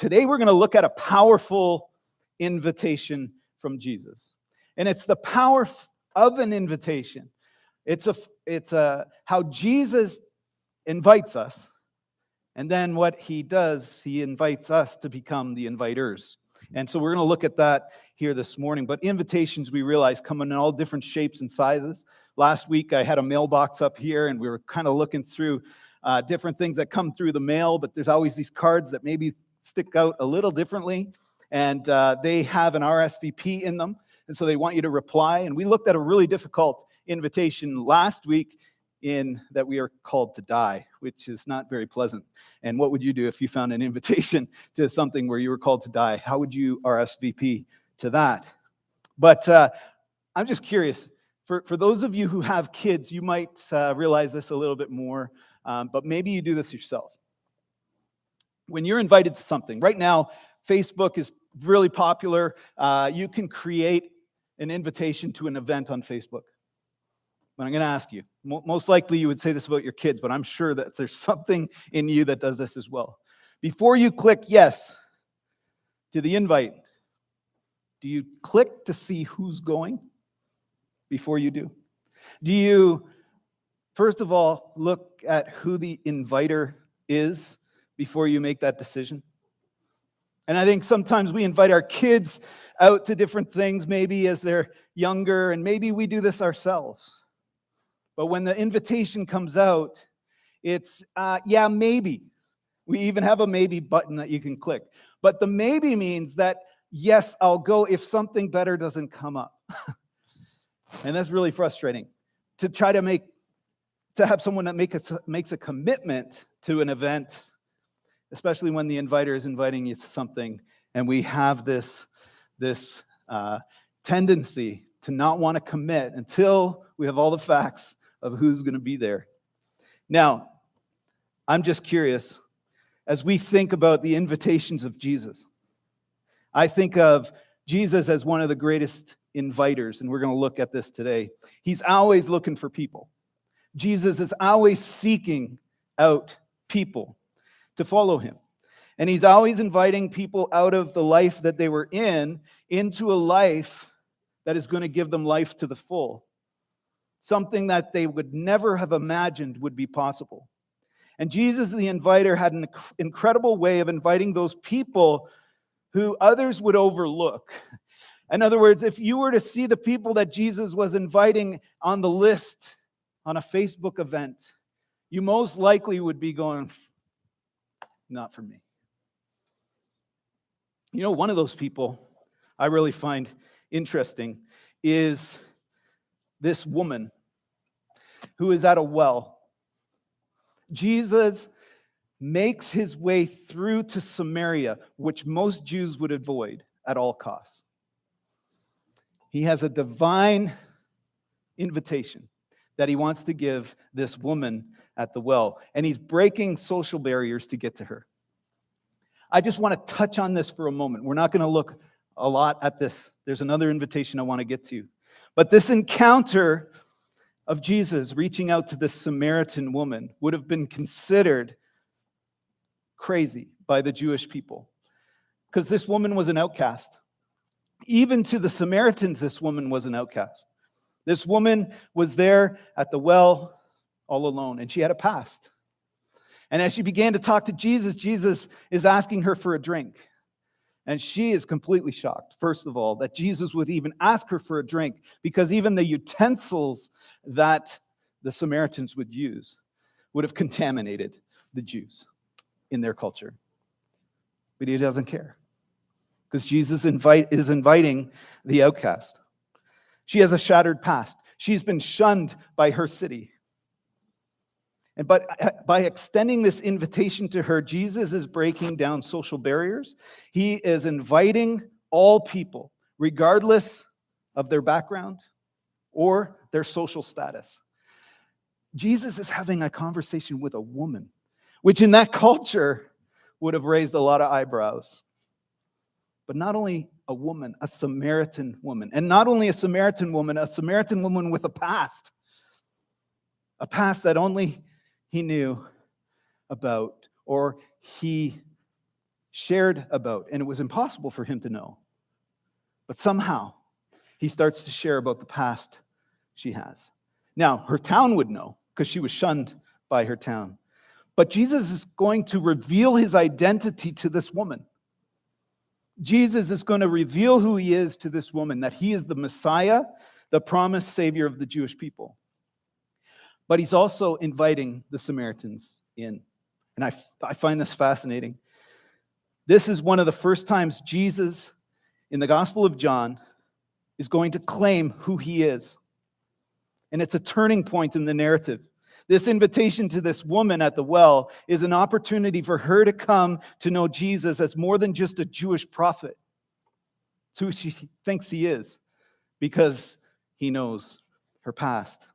Today we're going to look at a powerful invitation from Jesus. And it's the power of an invitation. It's how Jesus invites us. And then what he does, he invites us to become the inviters. And so we're going to look at that here this morning. But invitations, we realize, come in all different shapes and sizes. Last week, I had a mailbox up here, and we were kind of looking through different things that come through the mail. But there's always these cards that maybe stick out a little differently. And they have an RSVP in them. And so they want you to reply. And we looked at a really difficult invitation last week in that we are called to die, which is not very pleasant. And what would you do if you found an invitation to something where you were called to die? How would you RSVP to that? But I'm just curious, for those of you who have kids, you might realize this a little bit more, but maybe you do this yourself. When you're invited to something, right now, Facebook is really popular. You can create an invitation to an event on Facebook. But I'm going to ask you, most likely you would say this about your kids, but I'm sure that there's something in you that does this as well. Before you click yes to the invite, do you click to see who's going before you do? Do you, first of all, look at who the inviter is before you make that decision? And I think sometimes we invite our kids out to different things, maybe as they're younger, and maybe we do this ourselves. But when the invitation comes out, it's, yeah, maybe. We even have a maybe button that you can click. But the maybe means that, yes, I'll go if something better doesn't come up. And that's really frustrating. To try to have someone that makes a commitment to an event, especially when the inviter is inviting you to something, and we have this tendency to not want to commit until we have all the facts of who's going to be there. Now, I'm just curious, as we think about the invitations of Jesus, I think of Jesus as one of the greatest inviters, and we're going to look at this today. He's always looking for people. Jesus is always seeking out people to follow him. And he's always inviting people out of the life that they were in into a life that is going to give them life to the full. Something that they would never have imagined would be possible. And Jesus, the inviter, had an incredible way of inviting those people who others would overlook. In other words, if you were to see the people that Jesus was inviting on the list on a Facebook event, you most likely would be going, not for me. You know, one of those people I really find interesting is this woman who is at a well. Jesus makes his way through to Samaria, which most Jews would avoid at all costs. He has a divine invitation that he wants to give this woman at the well, and he's breaking social barriers to get to her. I just want to touch on this for a moment. We're not going to look a lot at this. There's another invitation I want to get to. But this encounter of Jesus reaching out to this Samaritan woman would have been considered crazy by the Jewish people, because this woman was an outcast. Even to the Samaritans, this woman was an outcast. This woman was there at the well all alone, and she had a past. And as she began to talk to Jesus, Jesus is asking her for a drink. And she is completely shocked, first of all, that Jesus would even ask her for a drink, because even the utensils that the Samaritans would use would have contaminated the Jews in their culture. But he doesn't care, because Jesus is inviting the outcast. She has a shattered past. She's been shunned by her city. But by extending this invitation to her, Jesus is breaking down social barriers. He is inviting all people, regardless of their background or their social status. Jesus is having a conversation with a woman, which in that culture would have raised a lot of eyebrows. But not only a woman, a Samaritan woman. And not only a Samaritan woman with a past that only he knew about, or he shared about, and it was impossible for him to know. But somehow, he starts to share about the past she has. Now, her town would know because she was shunned by her town. But Jesus is going to reveal his identity to this woman. Jesus is going to reveal who he is to this woman, that he is the Messiah, the promised Savior of the Jewish people. But he's also inviting the Samaritans in. And I find this fascinating. This is one of the first times Jesus, in the Gospel of John, is going to claim who he is. And it's a turning point in the narrative. This invitation to this woman at the well is an opportunity for her to come to know Jesus as more than just a Jewish prophet. It's who she thinks he is because he knows her past.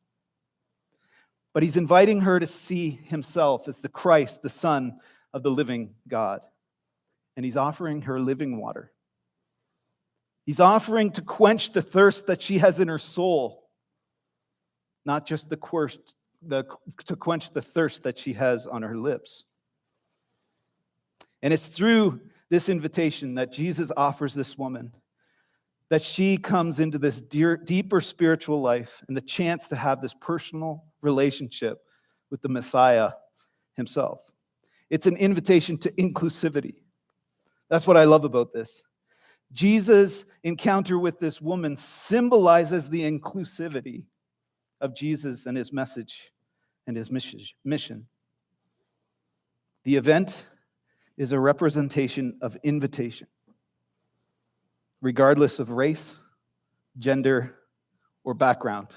But he's inviting her to see himself as the Christ, the Son of the living God. And he's offering her living water. He's offering to quench the thirst that she has in her soul, not just to quench the thirst that she has on her lips. And it's through this invitation that Jesus offers this woman that she comes into this deeper spiritual life and the chance to have this personal relationship with the Messiah himself. It's an invitation to inclusivity. That's what I love about this. Jesus' encounter with this woman symbolizes the inclusivity of Jesus and his message and his mission. The event is a representation of invitation, regardless of race, gender, or background.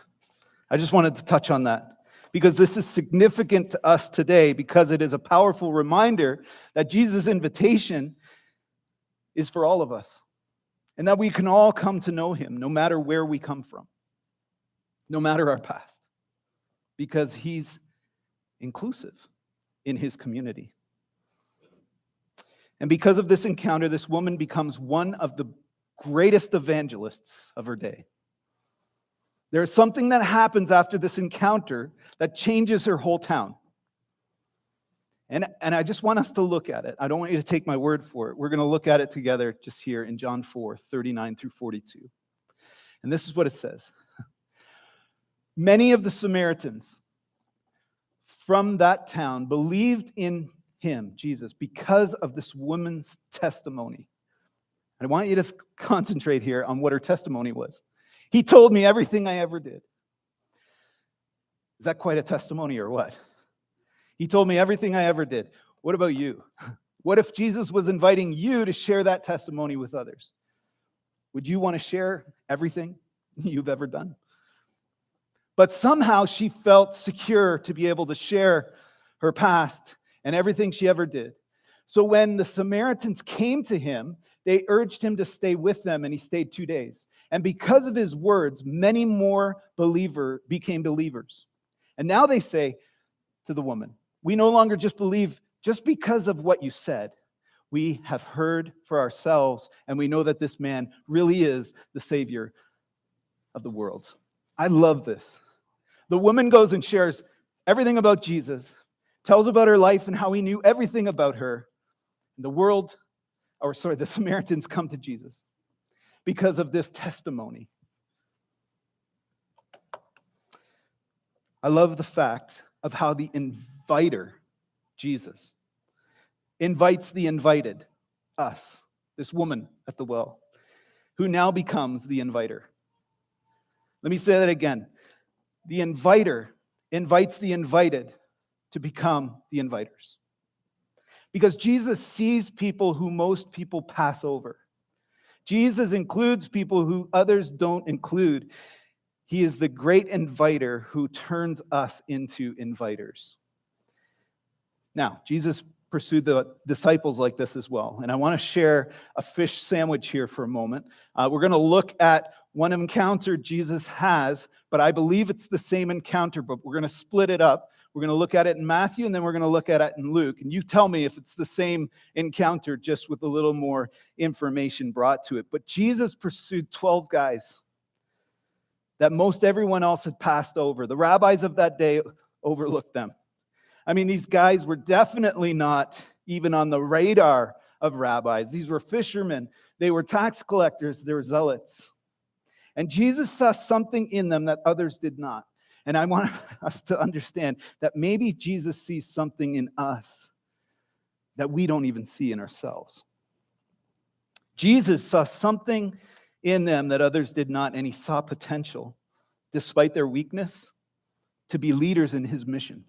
I just wanted to touch on that because this is significant to us today because it is a powerful reminder that Jesus' invitation is for all of us and that we can all come to know him no matter where we come from, no matter our past, because he's inclusive in his community. And because of this encounter, this woman becomes one of the greatest evangelists of her day. There is something that happens after this encounter that changes her whole town. And I just want us to look at it. I don't want you to take my word for it. We're going to look at it together just here in John 4, 39 through 42. And this is what it says. Many of the Samaritans from that town believed in him, Jesus, because of this woman's testimony. I want you to concentrate here on what her testimony was. He told me everything I ever did. Is that quite a testimony or what? He told me everything I ever did. What about you? What if Jesus was inviting you to share that testimony with others? Would you want to share everything you've ever done? But somehow she felt secure to be able to share her past and everything she ever did. So when the Samaritans came to him, they urged him to stay with them, and he stayed 2 days. And because of his words, many more became believers. And now they say to the woman, we no longer just believe just because of what you said. We have heard for ourselves, and we know that this man really is the Savior of the world. I love this. The woman goes and shares everything about Jesus, tells about her life and how he knew everything about her. The Samaritans come to Jesus because of this testimony. I love the fact of how the inviter, Jesus, invites the invited, us, this woman at the well, who now becomes the inviter. Let me say that again. The inviter invites the invited to become the inviters. Because Jesus sees people who most people pass over. Jesus includes people who others don't include. He is the great inviter who turns us into inviters. Now, Jesus pursued the disciples like this as well. And I want to share a fish sandwich here for a moment. We're going to look at one encounter Jesus has, but I believe it's the same encounter, but we're going to split it up. We're going to look at it in Matthew, and then we're going to look at it in Luke. And you tell me if it's the same encounter, just with a little more information brought to it. But Jesus pursued 12 guys that most everyone else had passed over. The rabbis of that day overlooked them. I mean, these guys were definitely not even on the radar of rabbis. These were fishermen. They were tax collectors. They were zealots. And Jesus saw something in them that others did not. And I want us to understand that maybe Jesus sees something in us that we don't even see in ourselves. Jesus saw something in them that others did not, and he saw potential, despite their weakness, to be leaders in his mission.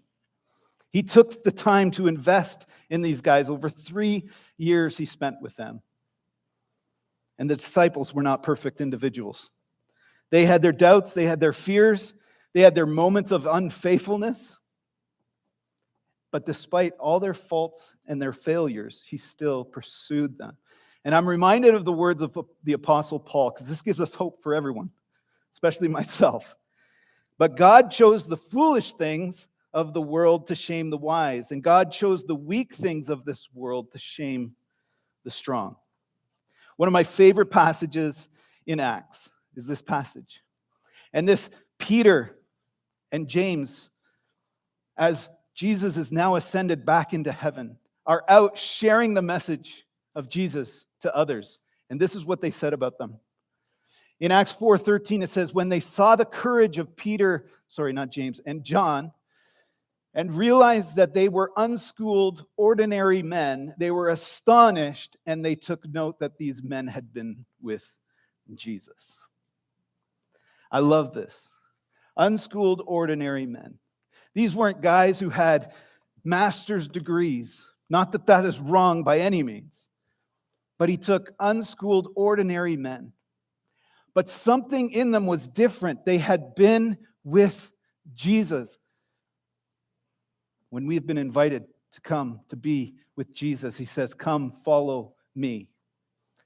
He took the time to invest in these guys. Over 3 years he spent with them. And the disciples were not perfect individuals. They had their doubts, they had their fears, they had their moments of unfaithfulness. But despite all their faults and their failures, he still pursued them. And I'm reminded of the words of the Apostle Paul, because this gives us hope for everyone, especially myself. But God chose the foolish things of the world to shame the wise, and God chose the weak things of this world to shame the strong. One of my favorite passages in Acts is this passage. And this Peter and James, as Jesus is now ascended back into heaven, are out sharing the message of Jesus to others. And this is what they said about them. In Acts 4:13, it says, when they saw the courage of James, and John, and realized that they were unschooled, ordinary men, they were astonished, and they took note that these men had been with Jesus. I love this. Unschooled, ordinary men. These weren't guys who had master's degrees. Not that that is wrong by any means. But he took unschooled, ordinary men. But something in them was different. They had been with Jesus. When we have been invited to come to be with Jesus, he says, come, follow me.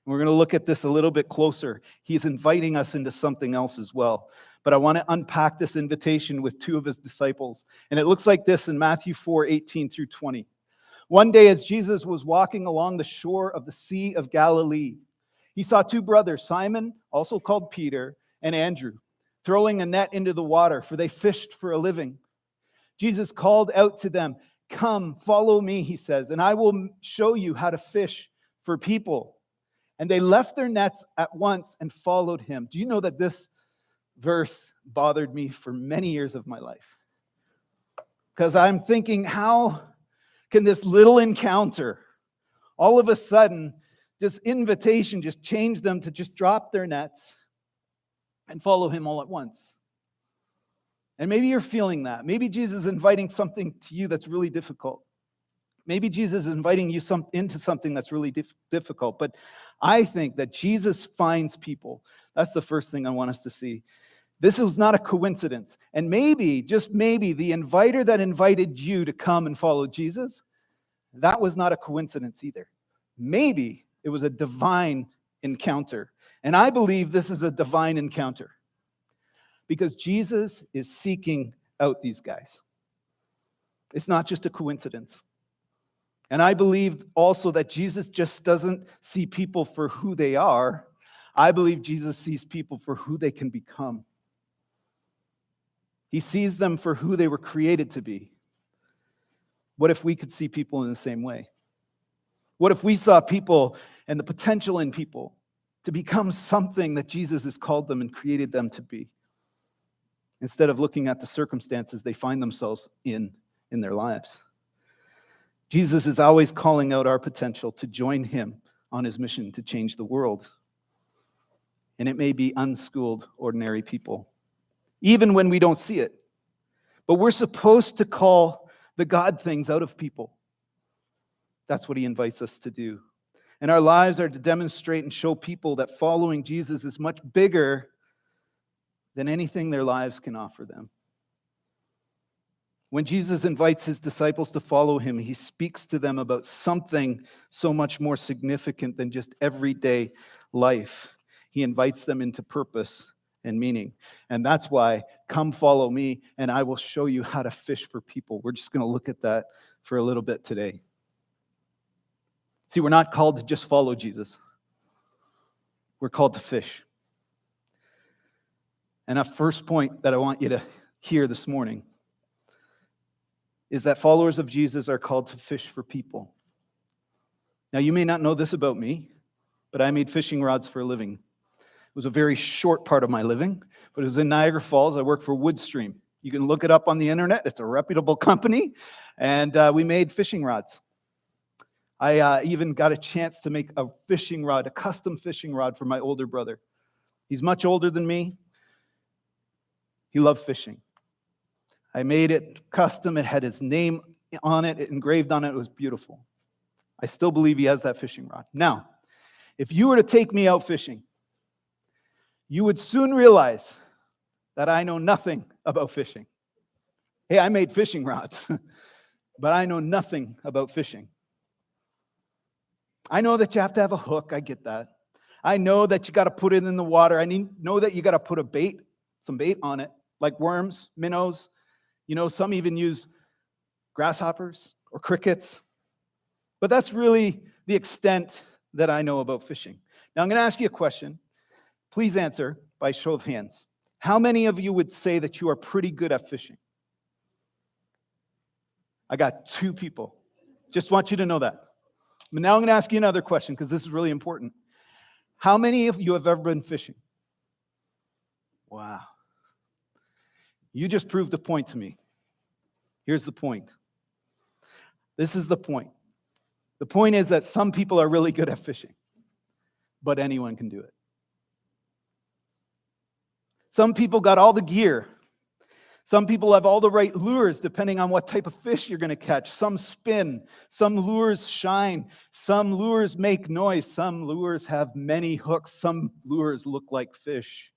We're going to look at this a little bit closer. He's inviting us into something else as well. But I want to unpack this invitation with two of his disciples. And it looks like this in Matthew 4:18 through 20. One day as Jesus was walking along the shore of the Sea of Galilee, he saw two brothers, Simon, also called Peter, and Andrew, throwing a net into the water, for they fished for a living. Jesus called out to them, come, follow me, he says, and I will show you how to fish for people. And they left their nets at once and followed him. Do you know that this verse bothered me for many years of my life? Because I'm thinking, how can this little encounter, all of a sudden, this invitation just change them to just drop their nets and follow him all at once? And maybe you're feeling that. Maybe Jesus is inviting something to you that's really difficult. Maybe Jesus is inviting you into something that's really difficult. But I think that Jesus finds people. That's the first thing I want us to see. This was not a coincidence. And maybe, just maybe, the inviter that invited you to come and follow Jesus, that was not a coincidence either. Maybe it was a divine encounter. And I believe this is a divine encounter. Because Jesus is seeking out these guys. It's not just a coincidence. And I believe also that Jesus just doesn't see people for who they are. I believe Jesus sees people for who they can become. He sees them for who they were created to be. What if we could see people in the same way? What if we saw people and the potential in people to become something that Jesus has called them and created them to be, instead of looking at the circumstances they find themselves in their lives? Jesus is always calling out our potential to join him on his mission to change the world. And it may be unschooled, ordinary people, even when we don't see it. But we're supposed to call the God things out of people. That's what he invites us to do. And our lives are to demonstrate and show people that following Jesus is much bigger than anything their lives can offer them. When Jesus invites his disciples to follow him, he speaks to them about something so much more significant than just everyday life. He invites them into purpose and meaning. And that's why, come follow me, and I will show you how to fish for people. We're just going to look at that for a little bit today. See, we're not called to just follow Jesus. We're called to fish. And a first point that I want you to hear this morning is that followers of Jesus are called to fish for people. Now, you may not know this about me, but I made fishing rods for a living. It was a very short part of my living, but it was in Niagara Falls. I worked for Woodstream. You can look it up on the internet. It's a reputable company, and we made fishing rods. I even got a chance to make a fishing rod, a custom fishing rod for my older brother. He's much older than me. He loved fishing. I made it custom. It had his name on it, engraved on it. It was beautiful. I still believe he has that fishing rod. Now, if you were to take me out fishing, you would soon realize that I know nothing about fishing. Hey, I made fishing rods, but I know nothing about fishing. I know that you have to have a hook. I get that. I know that you got to put it in the water. I know that you got to put some bait on it, like worms, minnows. You know, some even use grasshoppers or crickets. But that's really the extent that I know about fishing. Now, I'm going to ask you a question. Please answer by show of hands. How many of you would say that you are pretty good at fishing? I got 2 people. Just want you to know that. But now I'm going to ask you another question because this is really important. How many of you have ever been fishing? Wow. You just proved a point to me. Here's the point. This is the point. The point is that some people are really good at fishing, but anyone can do it. Some people got all the gear. Some people have all the right lures depending on what type of fish you're going to catch. Some spin, some lures shine, some lures make noise, some lures have many hooks, some lures look like fish.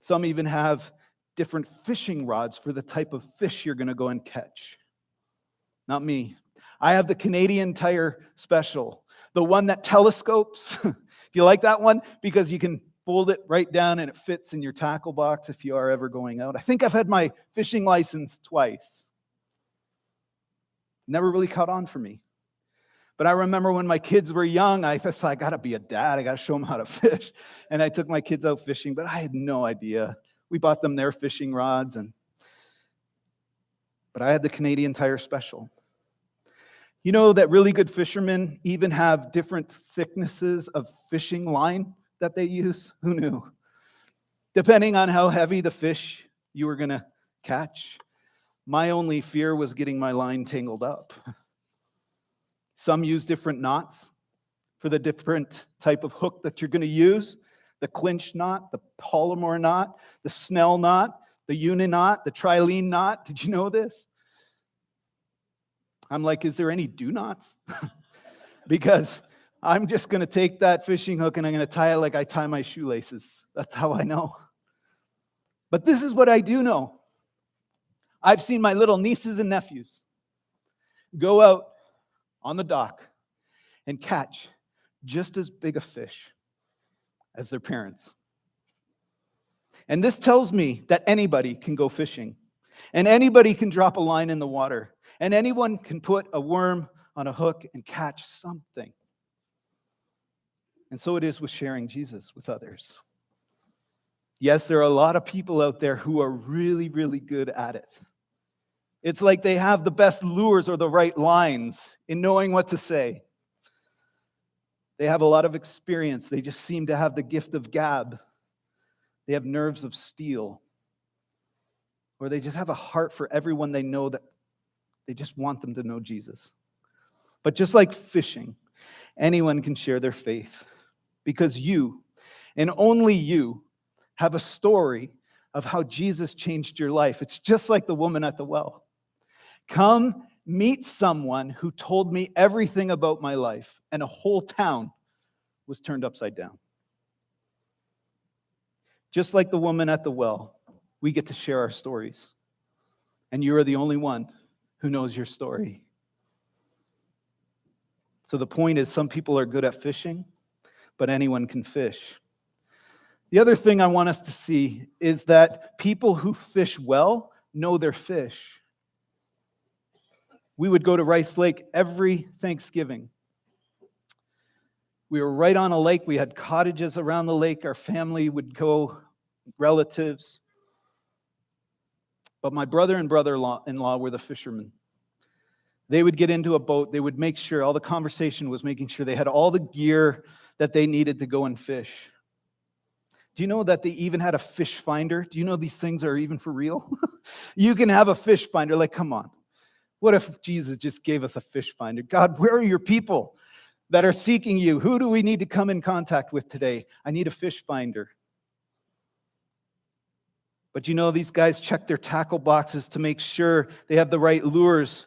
Some even have different fishing rods for the type of fish you're going to go and catch. Not me. I have the Canadian Tire Special, the one that telescopes. Do you like that one? Because you can fold it right down and it fits in your tackle box if you are ever going out. I think I've had my fishing license twice. Never really caught on for me. But I remember when my kids were young, I thought, I got to be a dad. I got to show them how to fish. And I took my kids out fishing, but I had no idea. We bought them their fishing rods, but I had the Canadian Tire Special. You know that really good fishermen even have different thicknesses of fishing line that they use? Who knew? Depending on how heavy the fish you were going to catch. My only fear was getting my line tangled up. Some use different knots for the different type of hook that you're going to use. The clinch knot, the polymer knot, the Snell knot, the uni knot, the trilene knot. Did you know this? I'm like, is there any do knots? Because I'm just going to take that fishing hook and I'm going to tie it like I tie my shoelaces. That's how I know. But this is what I do know. I've seen my little nieces and nephews go out on the dock and catch just as big a fish as their parents. And this tells me that anybody can go fishing, and anybody can drop a line in the water, and anyone can put a worm on a hook and catch something. And so it is with sharing Jesus with others. Yes, there are a lot of people out there who are really, really good at it. It's like they have the best lures or the right lines in knowing what to say. They have a lot of experience. They just seem to have the gift of gab. They have nerves of steel. Or they just have a heart for everyone they know, that they just want them to know Jesus. But just like fishing, anyone can share their faith, because you, and only you, have a story of how Jesus changed your life. It's just like the woman at the well. Come meet someone who told me everything about my life, and a whole town was turned upside down. Just like the woman at the well, we get to share our stories. And you are the only one who knows your story. So the point is, some people are good at fishing, but anyone can fish. The other thing I want us to see is that people who fish well know their fish. We would go to Rice Lake every Thanksgiving. We were right on a lake. We had cottages around the lake. Our family would go, relatives. But my brother and brother-in-law were the fishermen. They would get into a boat. They would make sure, all the conversation was making sure they had all the gear that they needed to go and fish. Do you know that they even had a fish finder? Do you know these things are even for real? You can have a fish finder. Like, come on. What if Jesus just gave us a fish finder? God, where are your people that are seeking you? Who do we need to come in contact with today? I need a fish finder. But you know, these guys check their tackle boxes to make sure they have the right lures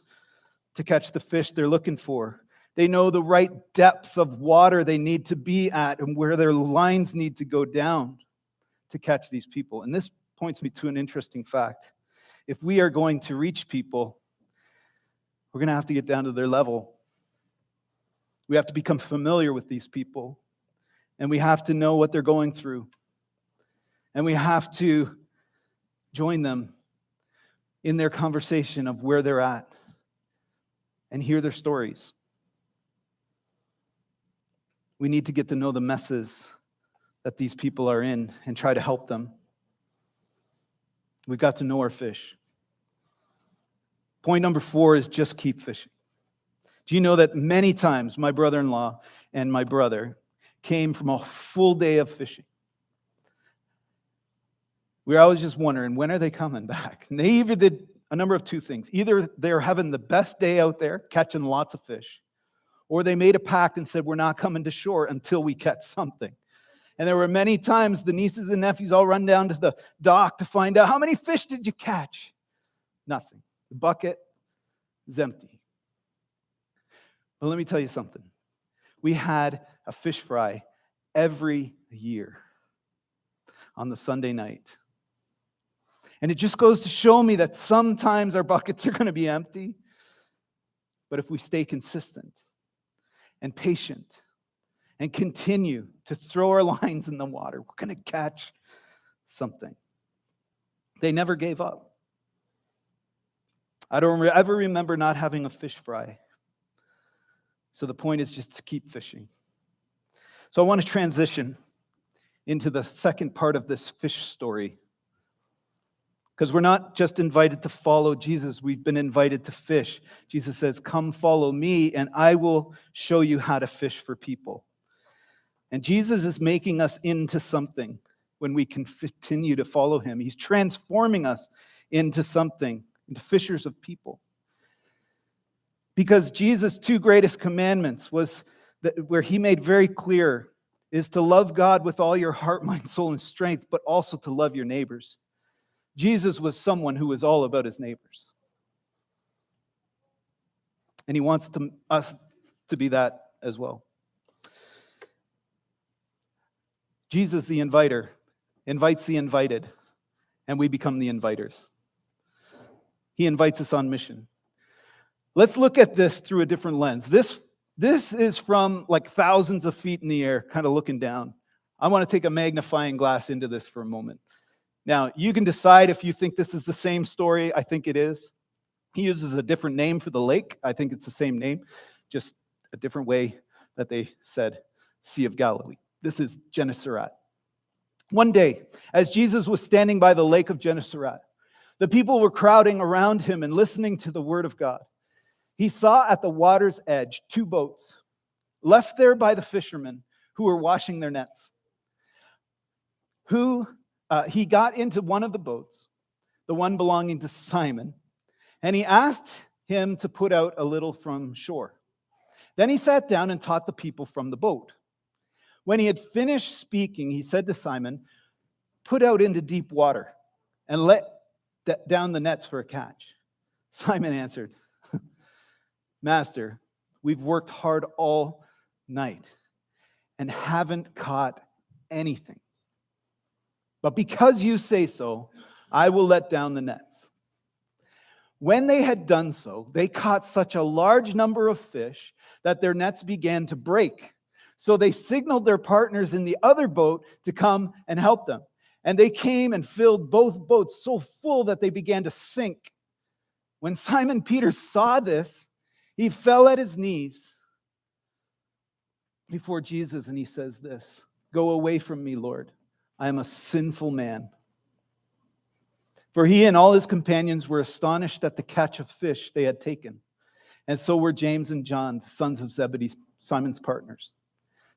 to catch the fish they're looking for. They know the right depth of water they need to be at and where their lines need to go down to catch these people. And this points me to an interesting fact. If we are going to reach people, we're going to have to get down to their level. We have to become familiar with these people. And we have to know what they're going through. And we have to join them in their conversation of where they're at and hear their stories. We need to get to know the messes that these people are in and try to help them. We've got to know our fish. Point number 4 is just keep fishing. Do you know that many times my brother-in-law and my brother came from a full day of fishing? We were always just wondering, when are they coming back? And they either did a number of two things. Either they're having the best day out there, catching lots of fish, or they made a pact and said, we're not coming to shore until we catch something. And there were many times the nieces and nephews all run down to the dock to find out, how many fish did you catch? Nothing. The bucket is empty. But let me tell you something. We had a fish fry every year on the Sunday night. And it just goes to show me that sometimes our buckets are going to be empty. But if we stay consistent and patient and continue to throw our lines in the water, we're going to catch something. They never gave up. I don't ever remember not having a fish fry. So the point is just to keep fishing. So I want to transition into the second part of this fish story. Because we're not just invited to follow Jesus, we've been invited to fish. Jesus says, come follow me and I will show you how to fish for people. And Jesus is making us into something when we can continue to follow him. He's transforming us into something, into fishers of people. Because Jesus' 2 greatest commandments was that where he made very clear is to love God with all your heart, mind, soul, and strength, but also to love your neighbors. Jesus was someone who was all about his neighbors. And he wants us to be that as well. Jesus, the inviter, invites the invited, and we become the inviters. He invites us on mission. Let's look at this through a different lens. This is from like thousands of feet in the air, kind of looking down. I want to take a magnifying glass into this for a moment. Now, you can decide if you think this is the same story. I think it is. He uses a different name for the lake. I think it's the same name, just a different way that they said Sea of Galilee. This is Gennesaret. One day, as Jesus was standing by the lake of Gennesaret, the people were crowding around him and listening to the word of God. He saw at the water's edge 2 boats, left there by the fishermen who were washing their nets. He got into one of the boats, the one belonging to Simon, and he asked him to put out a little from shore. Then he sat down and taught the people from the boat. When he had finished speaking, he said to Simon, put out into deep water and let down the nets for a catch. Simon answered, Master, we've worked hard all night and haven't caught anything. But because you say so, I will let down the nets. When they had done so, they caught such a large number of fish that their nets began to break. So they signaled their partners in the other boat to come and help them. And they came and filled both boats so full that they began to sink. When Simon Peter saw this, he fell at his knees before Jesus and he says this, go away from me, Lord. I am a sinful man. For he and all his companions were astonished at the catch of fish they had taken. and so were James and John, the sons of Zebedee, Simon's partners.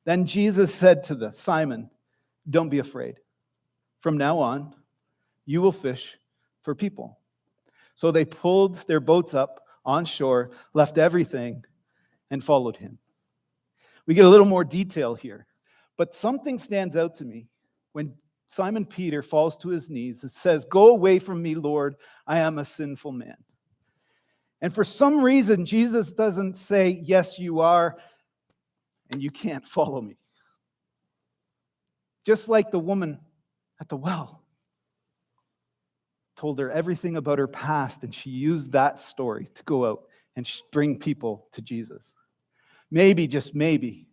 Then Jesus said to Simon, "Don't be afraid. From now on, you will fish for people." So they pulled their boats up on shore, left everything, and followed him. We get a little more detail here, but something stands out to me when Simon Peter falls to his knees and says, "Go away from me, Lord, I am a sinful man." And for some reason, Jesus doesn't say, "Yes, you are, and you can't follow me." Just like the woman at the well told her everything about her past, and she used that story to go out and bring people to Jesus. Maybe, just maybe,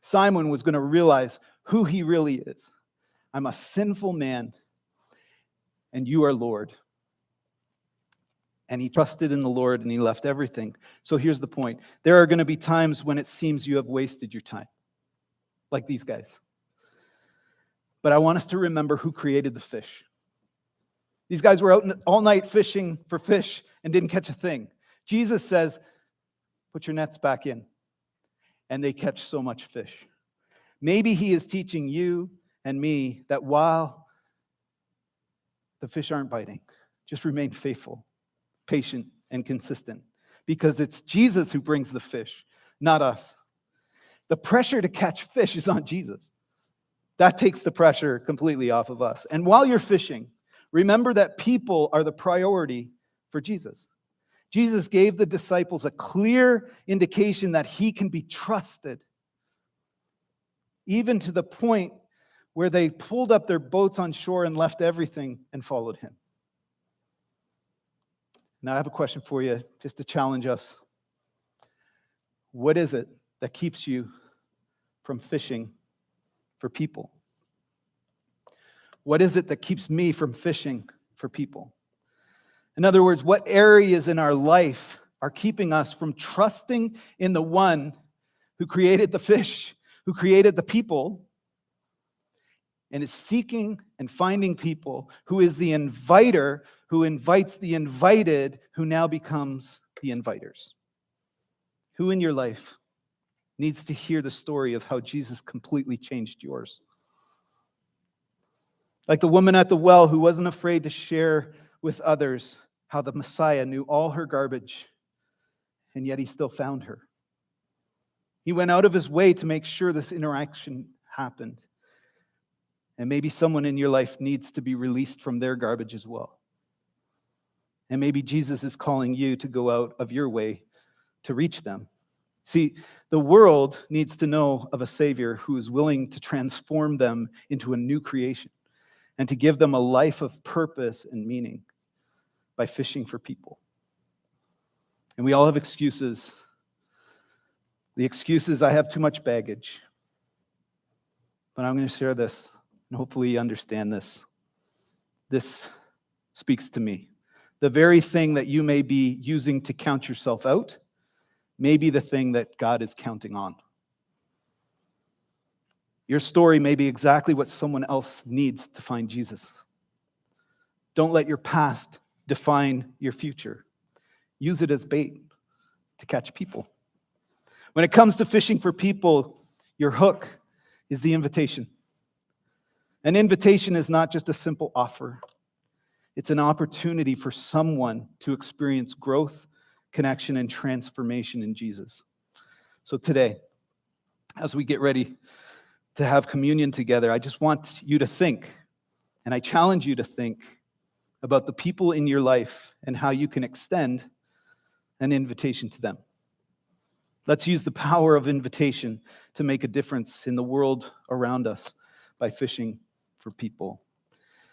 Simon was going to realize who he really is. I'm a sinful man, and you are Lord. And he trusted in the Lord, and he left everything. So here's the point. There are going to be times when it seems you have wasted your time, like these guys. But I want us to remember who created the fish. These guys were out all night fishing for fish and didn't catch a thing. Jesus says, "Put your nets back in." And they catch so much fish. Maybe he is teaching you and me that while the fish aren't biting, just remain faithful, patient, and consistent, because it's Jesus who brings the fish, not us. The pressure to catch fish is on Jesus. That takes the pressure completely off of us. And while you're fishing, remember that people are the priority for Jesus. Jesus gave the disciples a clear indication that he can be trusted, even to the point where they pulled up their boats on shore and left everything and followed him. Now I have a question for you, just to challenge us. What is it that keeps you from fishing for people? What is it that keeps me from fishing for people? In other words, what areas in our life are keeping us from trusting in the one who created the fish, who created the people, and is seeking and finding people, who is the inviter, who invites the invited, who now becomes the inviters? Who in your life needs to hear the story of how Jesus completely changed yours? Like the woman at the well who wasn't afraid to share with others how the Messiah knew all her garbage, and yet he still found her. He went out of his way to make sure this interaction happened. And maybe someone in your life needs to be released from their garbage as well. And maybe Jesus is calling you to go out of your way to reach them. See, the world needs to know of a Savior who is willing to transform them into a new creation and to give them a life of purpose and meaning by fishing for people. And we all have excuses. The excuse is, I have too much baggage. But I'm going to share this, and hopefully you understand this. This speaks to me. The very thing that you may be using to count yourself out may be the thing that God is counting on. Your story may be exactly what someone else needs to find Jesus. Don't let your past define your future. Use it as bait to catch people. When it comes to fishing for people, your hook is the invitation. An invitation is not just a simple offer. It's an opportunity for someone to experience growth, connection, and transformation in Jesus. So today, as we get ready to have communion together, I just want you to think, and I challenge you to think about the people in your life and how you can extend an invitation to them. Let's use the power of invitation to make a difference in the world around us by fishing for people.